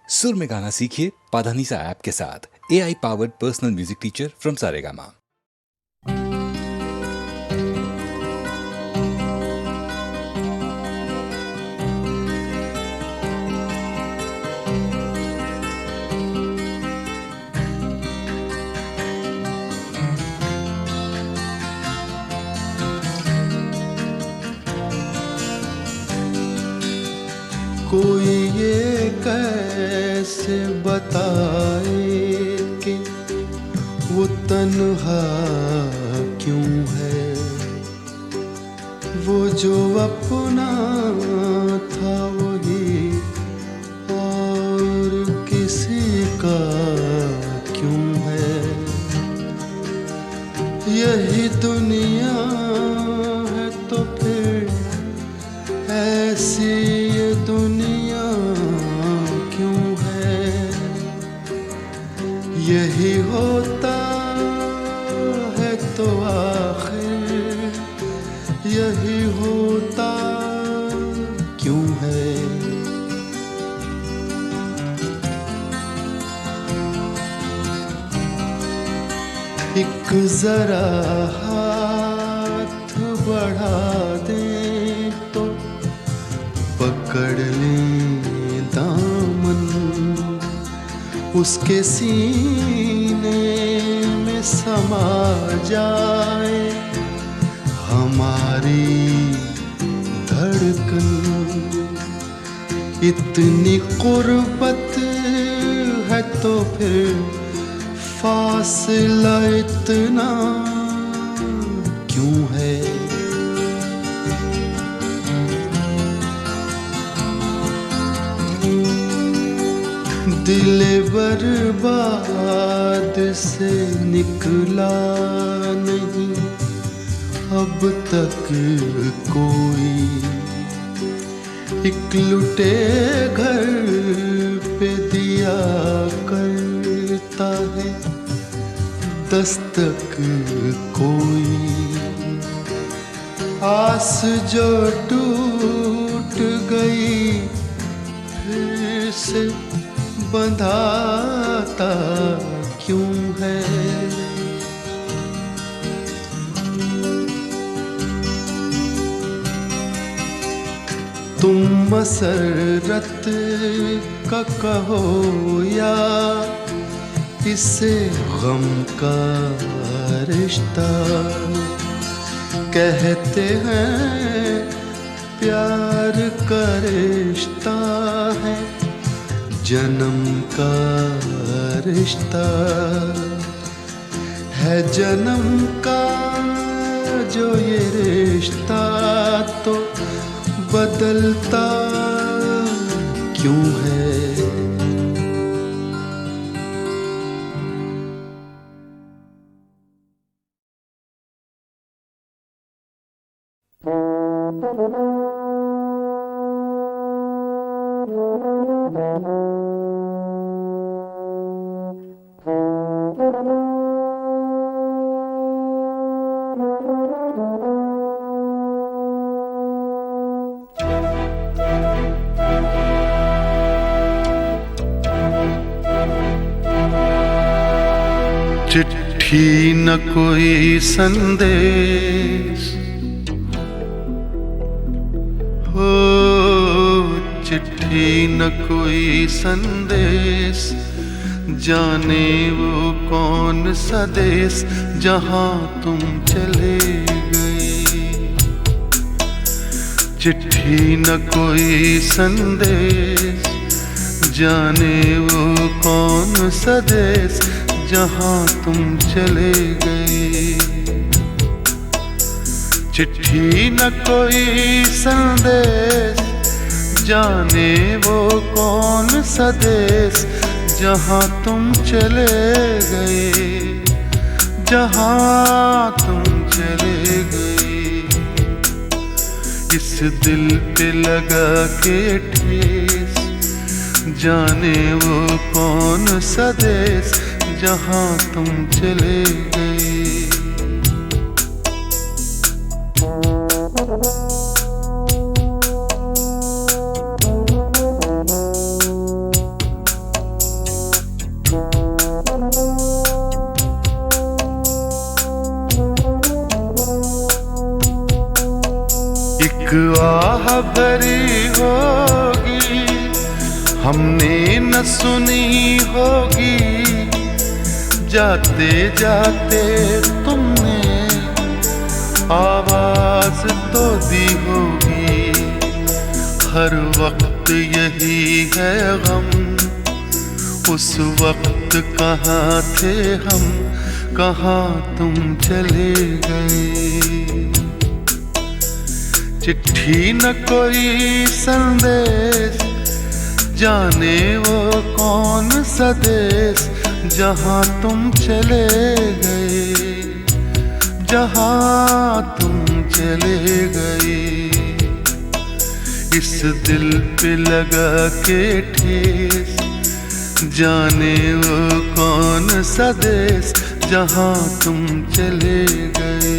सुर में गाना सीखिए पाधानीसा ऐप के साथ। AI powered personal music teacher from Saregama. कोई ये कैसे बताए कि वो तन्हा क्यों है, वो जो अपना था वही और किसी का क्यों है। यही दुनिया है तो फिर ऐसी ये दुनिया क्यों है। यही होता है तो आखिर यही होता क्यों है। एक जरा हाथ बढ़ा दें तो पकड़ लें दामन, उसके सीने में समा जाए हमारी धड़कन। इतनी कुर्बत है तो फिर फासला इतना क्यों है। दिल बर्बाद से निकला नहीं अब तक कोई। एक लुटे घर पे दिया करता है दस्तक कोई। आस जो टूट गई फिर से बंधाता क्यों है। तुम मसरत का कहो या इसे गम का रिश्ता। कहते हैं प्यार का रिश्ता है जन्म का रिश्ता है जन्म का जो ये रिश्ता तो बदलता क्यों है। चिट्ठी न कोई संदेश हो, चिट्ठी न कोई संदेश। जाने वो कौन सा देश जहाँ तुम चले गए। चिट्ठी न कोई संदेश जाने वो कौन सा देश जहाँ तुम चले गए। चिट्ठी न कोई संदेश जाने वो कौन सा देश जहाँ तुम चले गए। जहाँ तुम चले गए। इस दिल पे लगा के ठेस जाने वो कौन सा देश जहाँ तुम चले गए। हमने न सुनी होगी, जाते जाते तुमने आवाज तो दी होगी। हर वक्त यही है गम, उस वक्त कहाँ थे हम, कहाँ तुम चले गए। चिट्ठी न कोई संदेश, जाने वो कौन सा देश, जहाँ तुम चले गए, जहाँ तुम चले गए। इस दिल पे लगा के ठेस, जाने वो कौन सा देश, जहाँ तुम चले गए।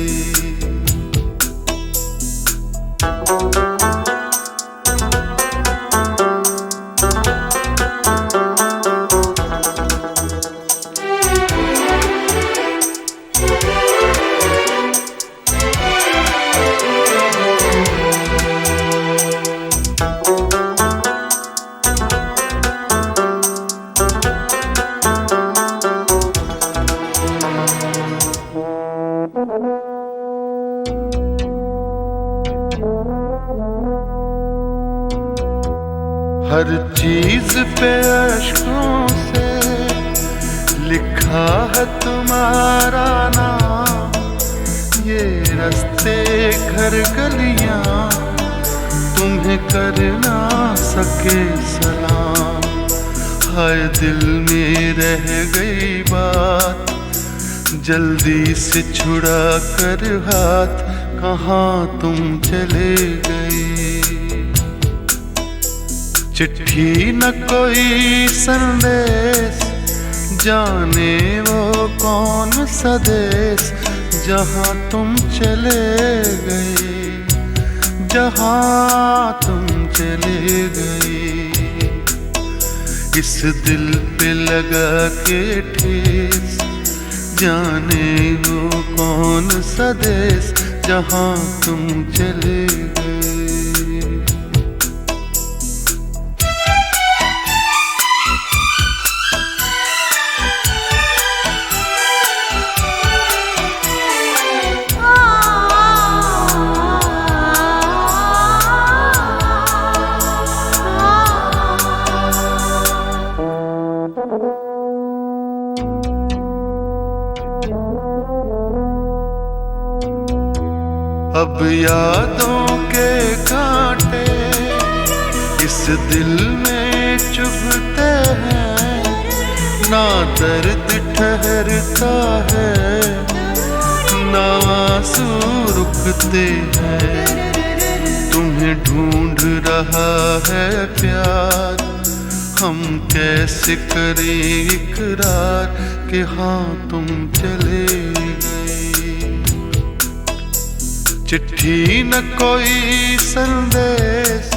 हर चीज पे अश्कों से लिखा है तुम्हारा नाम, ये रास्ते घर गलियां तुम्हें कर ना सके सलाम। हाय दिल में रह गई बात, जल्दी से छुड़ा कर हाथ, कहाँ तुम चले गए। चिट्ठी न कोई संदेश, जाने वो कौन सा देश, जहाँ तुम चले गए, जहाँ तुम चले गए। इस दिल पे लगा के ठेस, जाने वो कौन सा देश, जहाँ तुम चले गए। अब यादों के कांटे इस दिल में चुभते हैं, ना दर्द ठहरता है, ना आंसू रुकते हैं। तुम्हें ढूंढ रहा है प्यार, हम कैसे करें इकरार कि हाँ तुम चले गए। चिट्ठी न कोई संदेश,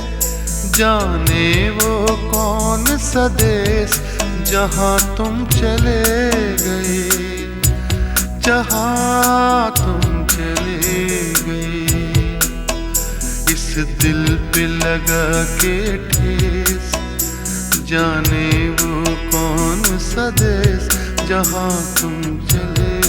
जाने वो कौन सा देश, जहाँ तुम चले गए, जहाँ तुम चले गए। इस दिल पे लगा के ठेस, जाने वो कौन सा देश, जहाँ तुम चले गए।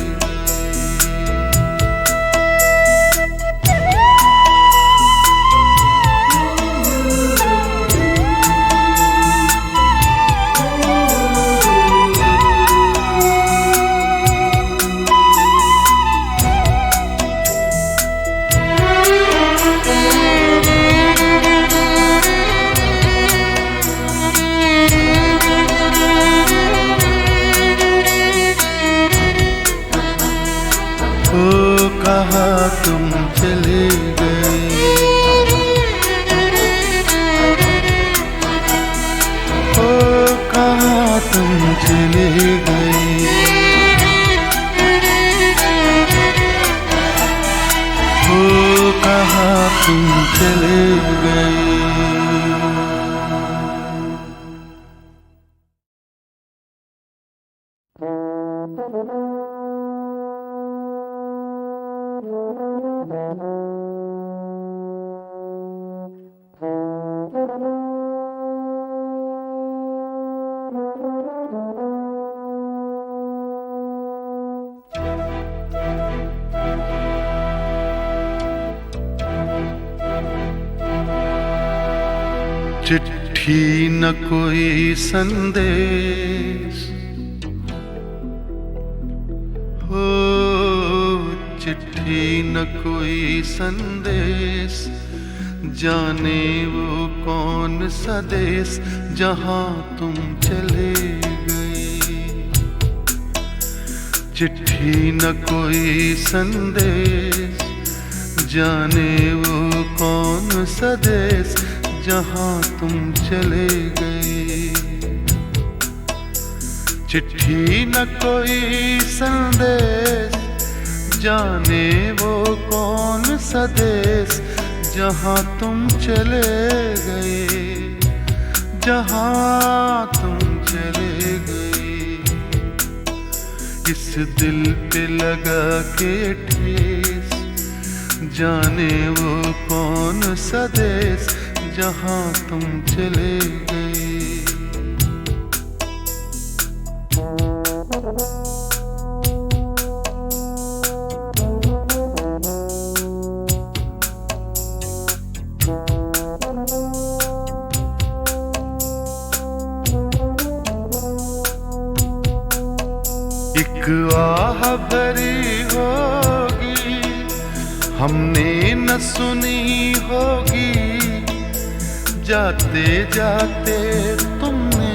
ओ कहाँ तुम चले गए, ओ कहाँ तुम चले गए। ओ कहाँ तुम चले गए। चिट्ठी न कोई संदेश, हो चिट्ठी न कोई संदेश, जाने वो कौन सा देश जहां तुम चले गए। चिट्ठी न कोई संदेश, जाने वो कौन सा देश जहां तुम चले गए। चिट्ठी न कोई संदेश, जाने वो कौन सा देश जहां तुम चले गए, जहां तुम चले गए। इस दिल पे लगा के ठेस, जाने वो कौन सा देश जहां तुम चले गए। एक आह भरी होगी, हमने न सुनी होगी, जाते जाते तुमने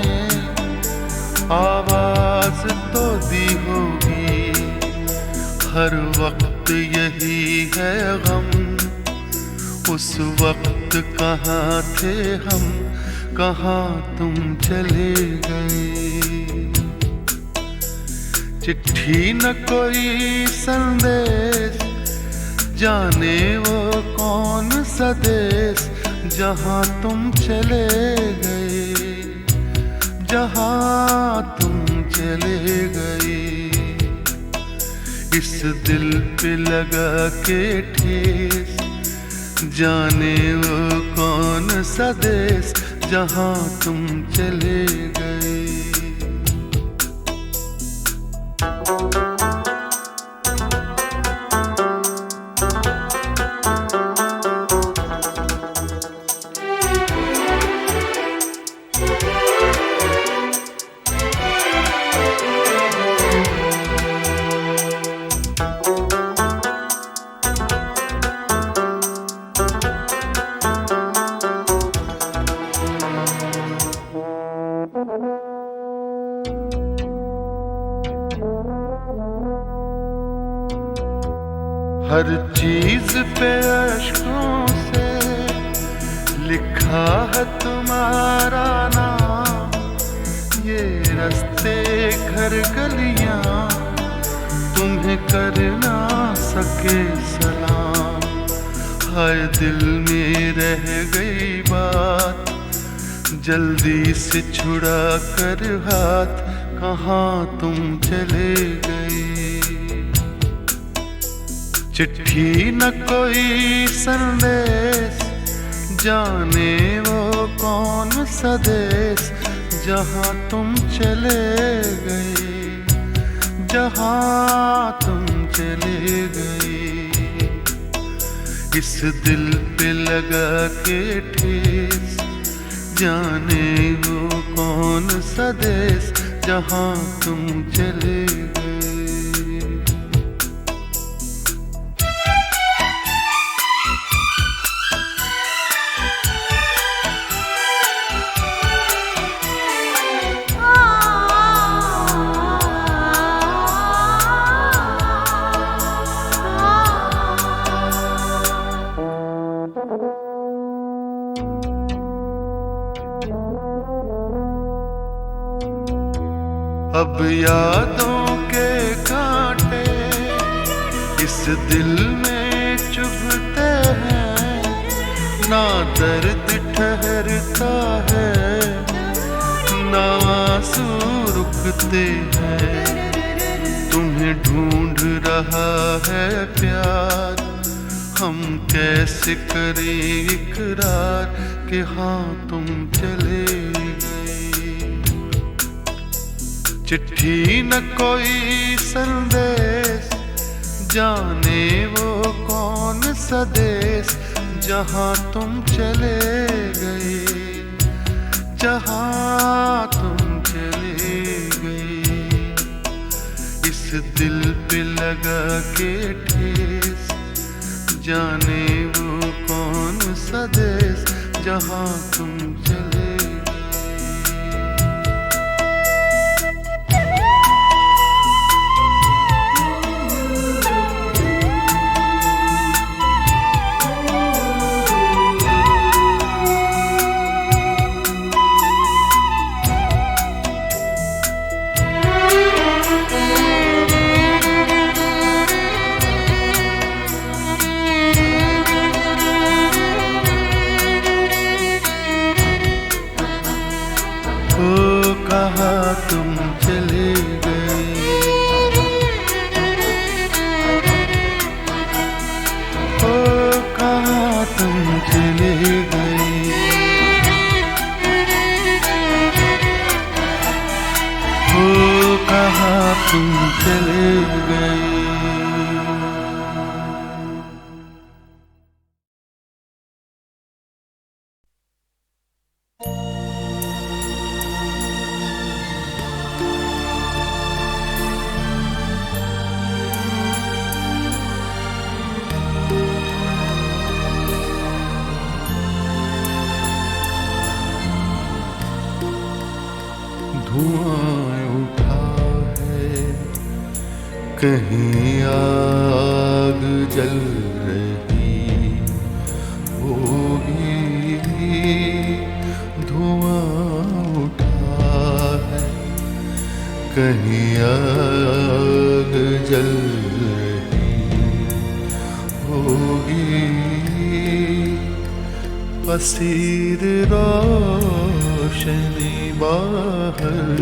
आवाज तो दी होगी। हर वक्त यही है गम, उस वक्त कहाँ थे हम, कहाँ तुम चले गए। चिट्ठी न कोई संदेश, जाने वो कौन सा देश जहां तुम चले गए, जहां तुम चले गए। इस दिल पे लगा के ठेस, जाने वो कौन सा देश जहां तुम चले गए। हर चीज पे अश्कों से लिखा है तुम्हारा नाम। ये रास्ते घर गलियां तुम्हें कर ना सके सलाम। हाय दिल में रह गई बात, जल्दी से छुड़ा कर हाथ, कहाँ तुम चले गए। चिट्ठी न कोई संदेश, जाने वो कौन सा देश जहां तुम चले गए, जहां तुम चले गए। इस दिल पे लगा के ठेस, जाने वो कौन सा देश जहां तुम चले गए। अब यादों के कांटे इस दिल में चुभते हैं, ना दर्द ठहरता है, ना आंसू रुकते हैं। तुम्हें ढूंढ रहा है प्यार, हम कैसे करें इकरार कि हाँ तुम चले गए। चिट्ठी न कोई संदेश, जाने वो कौन सा देश जहां तुम चले गए, जहाँ तुम चले गए। इस दिल पे लगा के ठेस, जाने वो कौन सा देश जहाँ तुम चले कहाँ तुम चले गए। ओ कहाँ तुम चले गए। ओ कहाँ तुम चले गए। धुआं उठा है, कहीं आग जल रही होगी। धुआं उठा है, कहीं आग जल रही होगी। पसीर रोशनी बाहर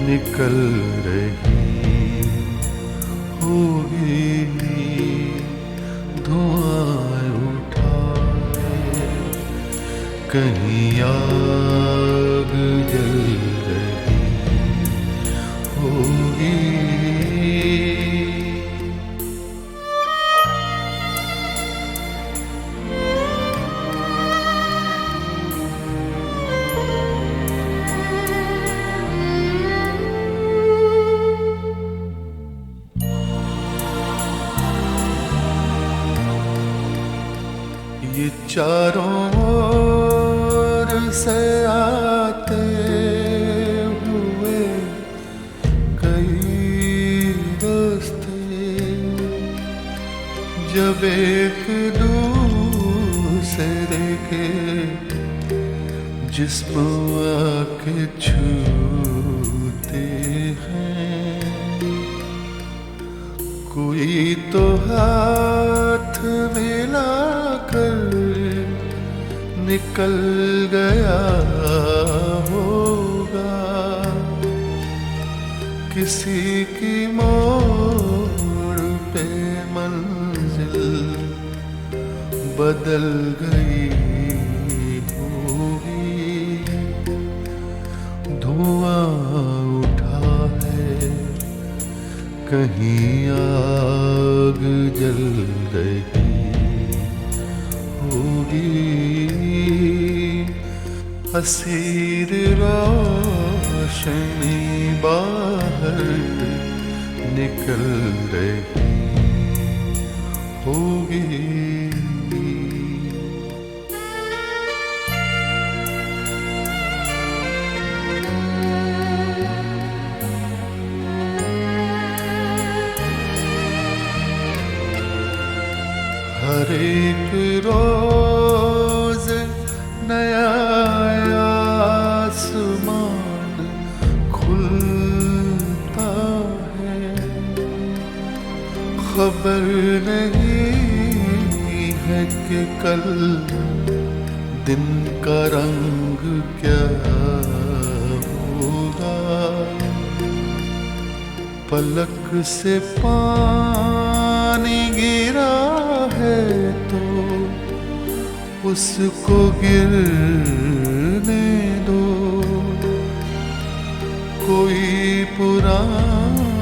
निकल रही होगी। धुआं उठा है, कहीं आग जल रही होगी। ये चारों ओर से आते हुए कई रास्ते, जब एक दूसरे के जिस्म आके छूते हैं, कोई तो हाथ मिलाकर निकल गया होगा। किसी की मोड़ पे मंजिल बदल गई होगी। धुआं उठा है, कहीं आग जल रही होगी। हसीर रोशनी बाहर निकल रही होगी। हर एक रोज नया आसमान खुलता है। खबर नहीं है कि कल दिन का रंग क्या होगा। पलक से पानी गिरा है तो उसको गिरने दो। कोई पुरानी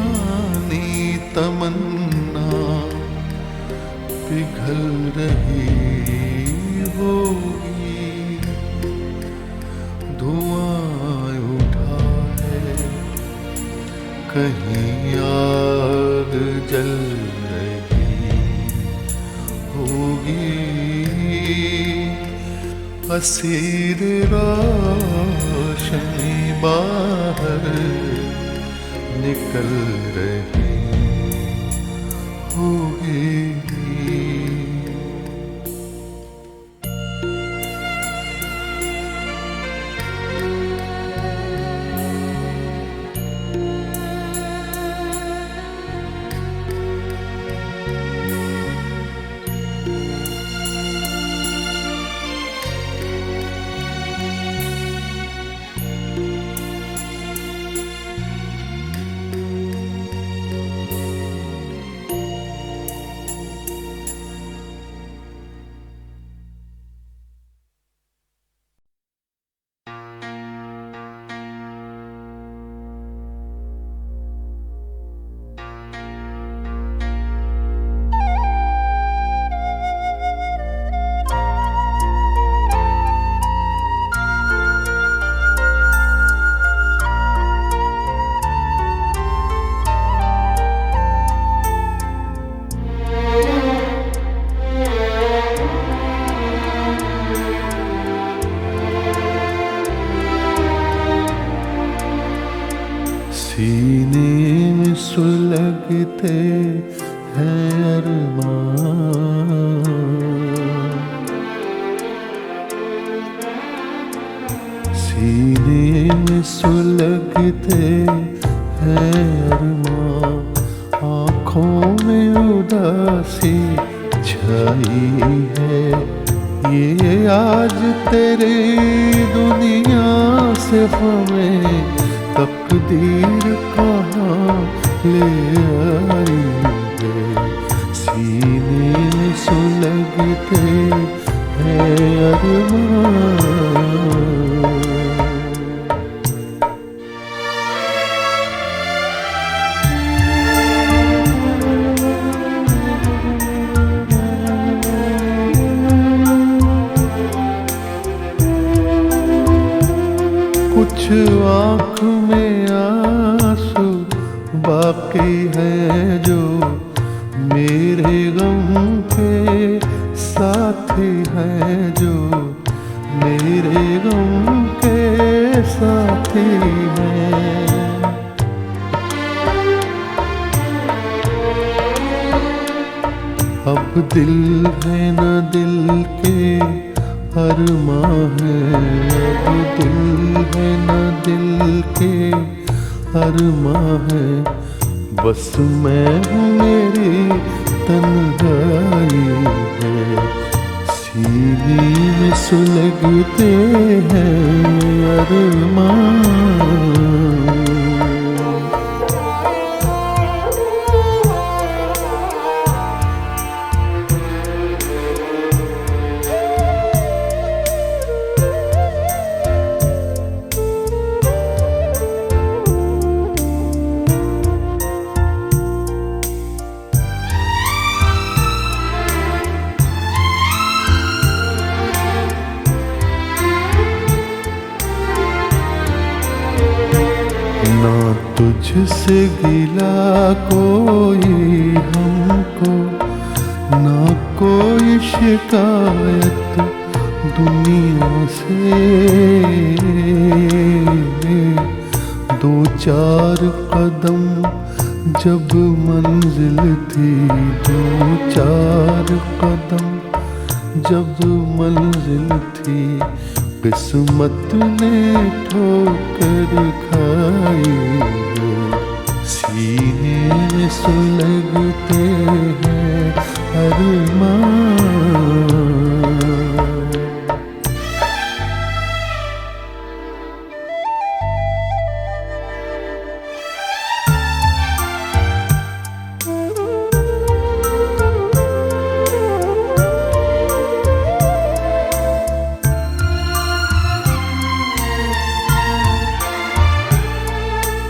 तमन्ना पिघल रही होगी। कहीं आग जल रही होगी, असीर रोशनी बाहर निकल रही होगी। सीने में सुलगते हैं अरमान, सीने में सुलगते हैं अरमान, आँखों में उदासी छाई है। ये आज तेरी दुनिया से हमें तकदीर कहाँ ले आई है। सीने में सुलगते हैं अरमान। कुछ आँख में आंसू बाकी है जो मेरे गम के साथी हैं, जो मेरे गम के साथी हैं। अब दिल है न दिल के अरमां है, अब दिल है न दिल के अरमां है। बस मैं हूँ मेरी तन्हाई है। सीने में सुलगते हैं अरमां। ना तुझसे गिला कोई हमको, ना कोई शिकायत दुनिया से। दो चार कदम जब मंजिल थी, दो चार कदम जब मंजिल थी, किस्मत ने ठोकर खाई है। सीने में सुलगते हैं अरमां।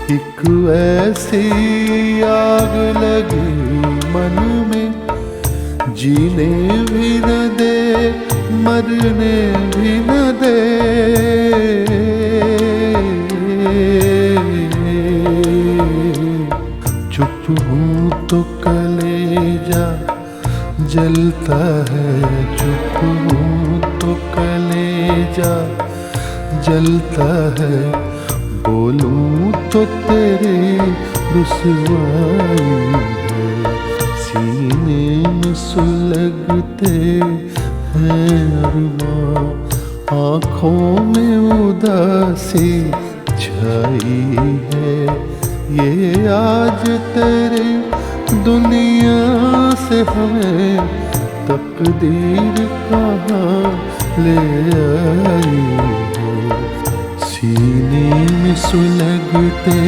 एक ऐसी आग लगी मन में, जीने भी न दे मरने भी न दे। तो कलेजा जलता है, चुप हूँ तो कलेजा जलता है, बोलूं तो तेरी रुसवाई है। सीने में सुलगते हैं अरमां, आँखों में उदासी छाई है। ये आज तेरी दुनिया से हमें तकदीर कहाँ ले आई है। सीने में सुलगते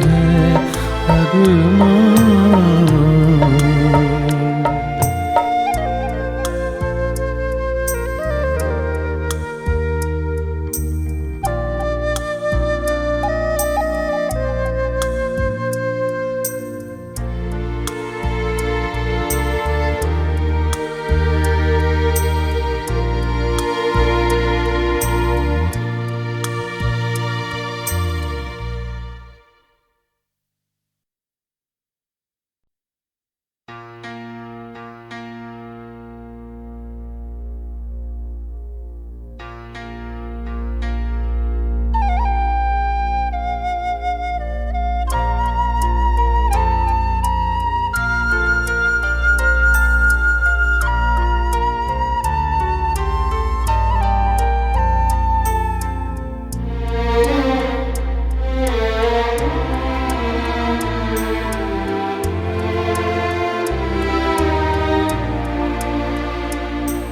हैं अरमां।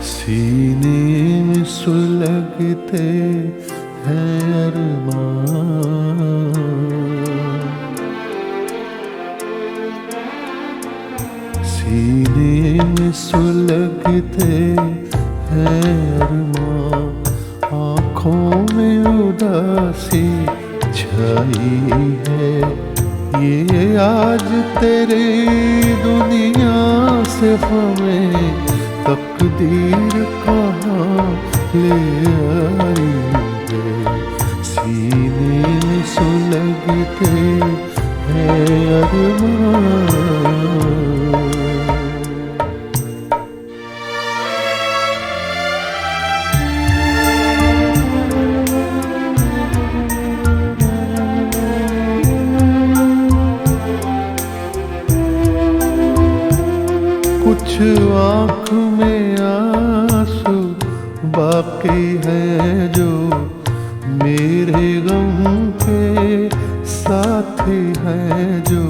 सीने में सुलगते हैं अरमां, सीने में सुलगते हैं अरमां, आँखों में उदासी छाई है। ये आज तेरी दुनिया से हमें तकदीर कहाँ ले आई है। सीने में सुलगते हैं अरमां। कुछ आँख में आंसू बाकी है जो मेरे गम के साथी हैं, जो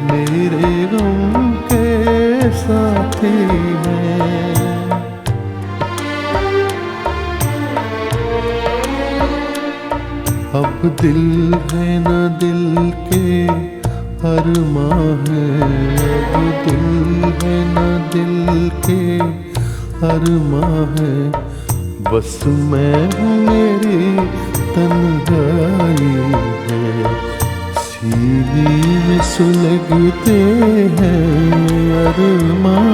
मेरे गम के साथी हैं। अब दिल है न दिल के अरमां है, अब दिल है न दिल के अरमां है। बस मैं हूँ मेरी तन्हाई है। सीने में सुलगते हैं अरमां।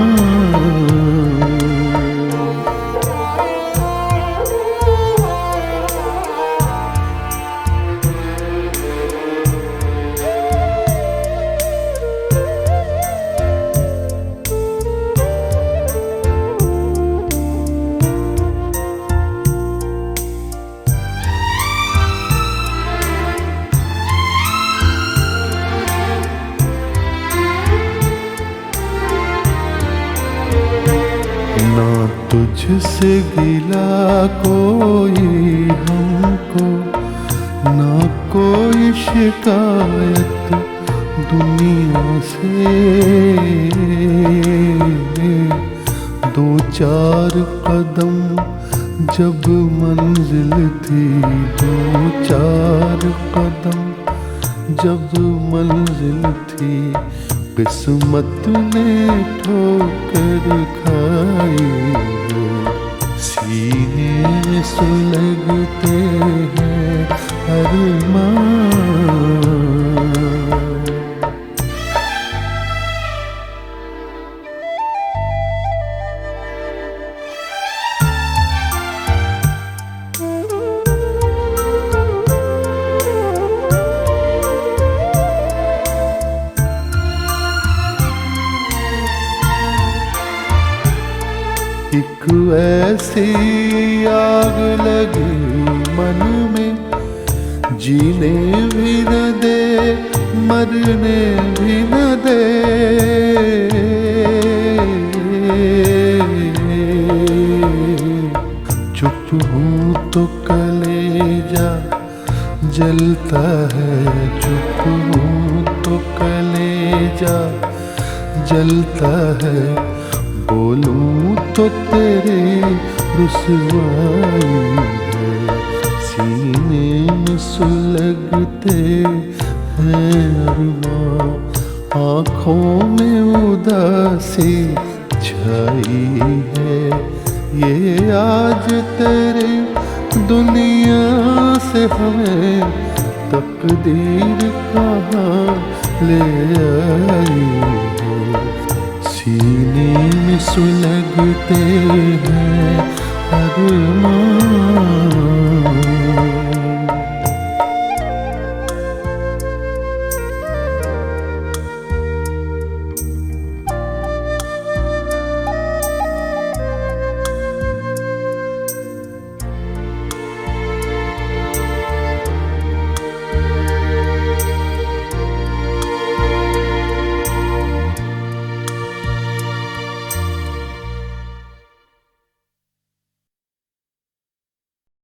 ना तुझसे गिला कोई हमको, ना कोई शिकायत दुनिया से। दो चार कदम जब मंजिल थी, दो चार कदम जब मंजिल थी, किस्मत ने ठोकर खाई है। सीने में सुलगते हैं अरमां। ऐसी आग लगी मन में, जीने भी न दे मरने भी न दे। चुप हूँ तो कलेजा जलता है, चुप हूँ तो कलेजा जलता है, बोलूं तो तेरी रुसवाई है। सीने में सुलगते हैं अरमां, आँखों में उदासी छाई है। ये आज तेरी दुनिया से हमें तकदीर कहाँ ले आई है। सीने में सुलगते हैं अरमां।